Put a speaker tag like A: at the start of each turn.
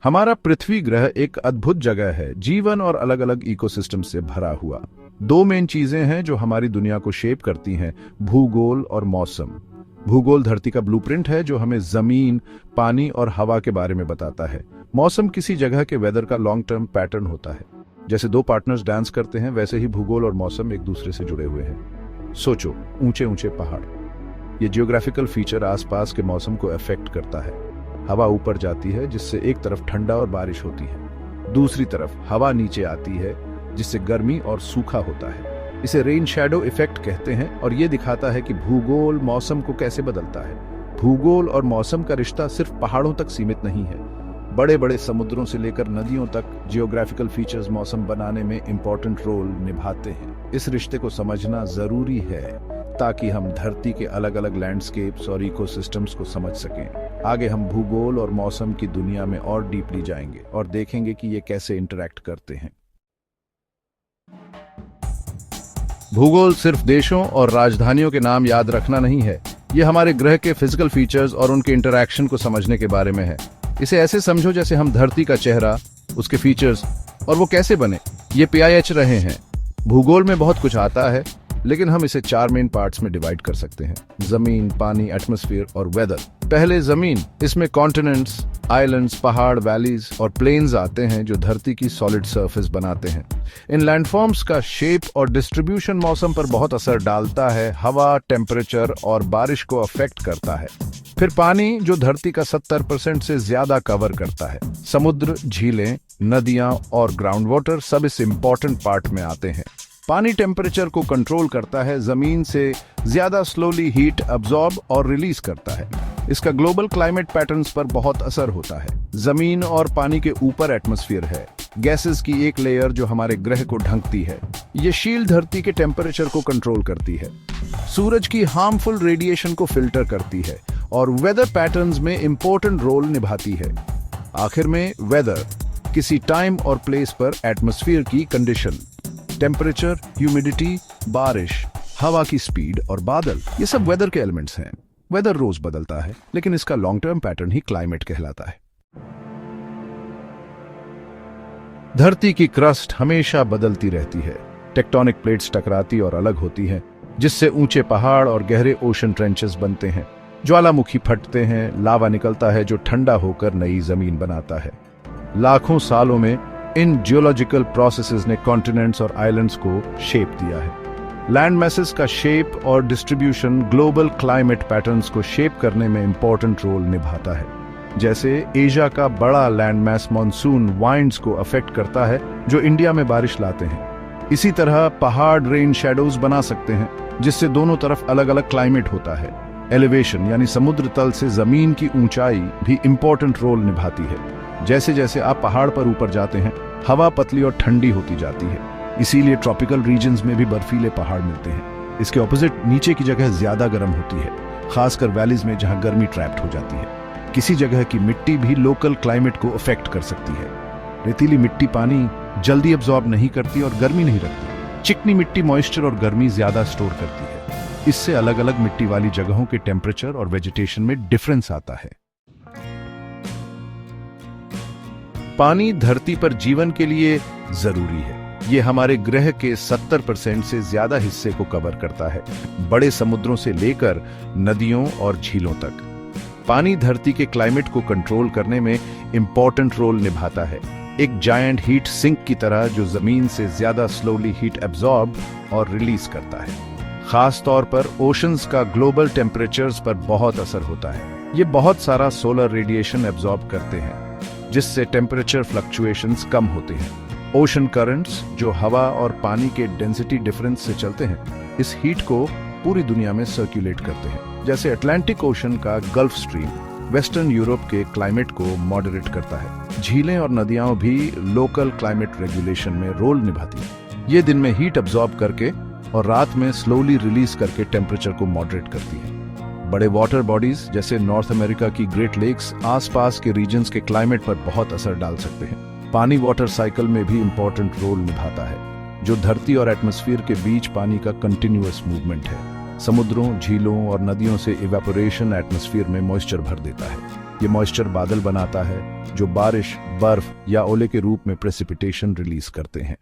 A: हमारा पृथ्वी ग्रह एक अद्भुत जगह है, जीवन और अलग अलग इकोसिस्टम से भरा हुआ। दो मेन चीजें हैं जो हमारी दुनिया को शेप करती हैं, भूगोल और मौसम। भूगोल धरती का ब्लूप्रिंट है जो हमें जमीन, पानी और हवा के बारे में बताता है। मौसम किसी जगह के वेदर का लॉन्ग टर्म पैटर्न होता है। जैसे दो पार्टनर्स डांस करते हैं, वैसे ही भूगोल और मौसम एक दूसरे से जुड़े हुए हैं। सोचो, ऊंचे ऊंचे पहाड़, ये जियोग्राफिकल फीचर आसपास के मौसम को अफेक्ट करता है। हवा ऊपर जाती है जिससे एक तरफ ठंडा और बारिश होती है, दूसरी तरफ हवा नीचे आती है जिससे गर्मी और सूखा होता है। इसे रेन शैडो इफेक्ट कहते हैं और ये दिखाता है कि भूगोल मौसम को कैसे बदलता है। भूगोल और मौसम का रिश्ता सिर्फ पहाड़ों तक सीमित नहीं है। बड़े बड़े समुद्रों से लेकर नदियों तक जियोग्राफिकल फीचर्स मौसम बनाने में इंपॉर्टेंट रोल निभाते हैं। इस रिश्ते को समझना जरूरी है ताकि हम धरती के अलग अलग लैंडस्केप्स और इकोसिस्टम्स को समझ सकें। आगे हम भूगोल और मौसम की दुनिया में और डीपली जाएंगे और देखेंगे कि ये कैसे इंटरैक्ट करते हैं। भूगोल सिर्फ देशों और राजधानियों के नाम याद रखना नहीं है, ये हमारे ग्रह के फिजिकल फीचर्स और उनके इंटरैक्शन को समझने के बारे में है। इसे ऐसे समझो जैसे हम धरती का चेहरा, उसके फीचर्स और वो कैसे बने, ये PIH रहे हैं। भूगोल में बहुत कुछ आता है, लेकिन हम इसे 4 मेन पार्ट्स में डिवाइड कर सकते हैं: जमीन, पानी, एटमॉस्फेयर और वेदर। पहले जमीन, इसमें कॉन्टिनेंट्स, आइलैंड्स, पहाड़, वैलीज और प्लेन्स आते हैं जो धरती की सॉलिड सरफेस बनाते हैं। इन लैंडफॉर्म्स का शेप और डिस्ट्रीब्यूशन मौसम पर बहुत असर डालता है, हवा, टेम्परेचर और बारिश को अफेक्ट करता है। फिर पानी, जो धरती का 70% से ज्यादा कवर करता है। समुद्र, झीलें, नदियां और ग्राउंड वाटर सब इस इंपॉर्टेंट पार्ट में आते हैं। पानी टेम्परेचर को कंट्रोल करता है, जमीन से ज्यादा स्लोली हीट अब्सॉर्ब और रिलीज करता है। इसका ग्लोबल क्लाइमेट पैटर्न्स पर बहुत असर होता है। जमीन और पानी के ऊपर एटमॉस्फेयर है, गैसेस की एक लेयर जो हमारे ग्रह को ढकती है। ये शील्ड धरती के टेम्परेचर को कंट्रोल करती है, सूरज की हार्मफुल रेडिएशन को फिल्टर करती है और वेदर पैटर्न्स में इंपॉर्टेंट रोल निभाती है। आखिर में वेदर, किसी टाइम और प्लेस पर एटमॉस्फेयर की कंडीशन, टेम्परेचर, ह्यूमिडिटी, बारिश, हवा की स्पीड और बादल, ये सब वेदर के एलिमेंट्स हैं। वेदर रोज बदलता है, लेकिन इसका लॉन्ग टर्म पैटर्न ही क्लाइमेट कहलाता है। धरती की क्रस्ट हमेशा बदलती रहती है। टेक्टोनिक प्लेट्स टकराती और अलग होती हैं, जिससे ऊंचे पहाड़ और गहरे ओशन ट्रेंचेस बनते हैं। ज्वालामुखी फटते हैं, लावा निकलता है जो ठंडा होकर नई जमीन बनाता है। लाखों सालों में इन जियोलॉजिकल प्रोसेसेस ने कॉन्टिनेंट्स और आइलैंड्स को शेप दिया है। लैंड मैसेस का शेप और डिस्ट्रीब्यूशन ग्लोबल क्लाइमेट पैटर्न्स को शेप करने में इंपॉर्टेंट रोल निभाता है। जैसे एशिया का बड़ा लैंड मैस मॉनसून वाइंड्स को अफेक्ट करता है जो इंडिया में बारिश लाते हैं। इसी तरह पहाड़ रेन शैडोज बना सकते हैं, जिससे दोनों तरफ अलग अलग क्लाइमेट होता है। एलिवेशन यानी समुद्र तल से जमीन की ऊंचाई भी इंपॉर्टेंट रोल निभाती है। जैसे जैसे आप पहाड़ पर ऊपर जाते हैं, हवा पतली और ठंडी होती जाती है। इसीलिए ट्रॉपिकल रीजन्स में भी बर्फीले पहाड़ मिलते हैं। इसके ऑपोजिट नीचे की जगह ज्यादा गर्म होती है, खासकर वैलीज में जहां गर्मी ट्रैप्ड हो जाती है। किसी जगह की मिट्टी भी लोकल क्लाइमेट को अफेक्ट कर सकती है। रेतीली मिट्टी पानी जल्दी अब्सॉर्ब नहीं करती और गर्मी नहीं रखती। चिकनी मिट्टी मॉइस्चर और गर्मी ज्यादा स्टोर करती है। इससे अलग अलग मिट्टी वाली जगहों के टेम्परेचर और वेजिटेशन में डिफरेंस आता है। पानी धरती पर जीवन के लिए जरूरी है। ये हमारे ग्रह के 70% से ज्यादा हिस्से को कवर करता है, बड़े समुद्रों से लेकर नदियों और झीलों तक। पानी धरती के क्लाइमेट को कंट्रोल करने में इंपॉर्टेंट रोल निभाता है, एक जायंट हीट सिंक की तरह जो जमीन से ज्यादा स्लोली हीट एब्सॉर्ब और रिलीज करता है। खास तौर पर ओशंस का ग्लोबल टेम्परेचर्स पर बहुत असर होता है। ये बहुत सारा सोलर रेडिएशन एब्सॉर्ब करते हैं, जिससे टेम्परेचर फ्लक्चुएशंस कम होते हैं। ओशन करंट्स, जो हवा और पानी के डेंसिटी डिफरेंस से चलते हैं, इस हीट को पूरी दुनिया में सर्कुलेट करते हैं। जैसे अटलांटिक ओशन का गल्फ स्ट्रीम वेस्टर्न यूरोप के क्लाइमेट को मॉडरेट करता है। झीलें और नदियां भी लोकल क्लाइमेट रेगुलेशन में रोल निभाती हैं। ये दिन में हीट अब्सॉर्ब करके और रात में स्लोली रिलीज करके टेम्परेचर को मॉडरेट करती है। बड़े वाटर बॉडीज जैसे नॉर्थ अमेरिका की ग्रेट लेक्स आसपास के रीजन्स के क्लाइमेट पर बहुत असर डाल सकते हैं। पानी वाटर साइकिल में भी इंपॉर्टेंट रोल निभाता है, जो धरती और एटमॉस्फेयर के बीच पानी का कंटिन्यूअस मूवमेंट है। समुद्रों, झीलों और नदियों से इवेपोरेशन एटमॉस्फेयर में मॉइस्चर भर देता है। ये मॉइस्चर बादल बनाता है, जो बारिश, बर्फ या ओले के रूप में प्रेसिपिटेशन रिलीज करते हैं।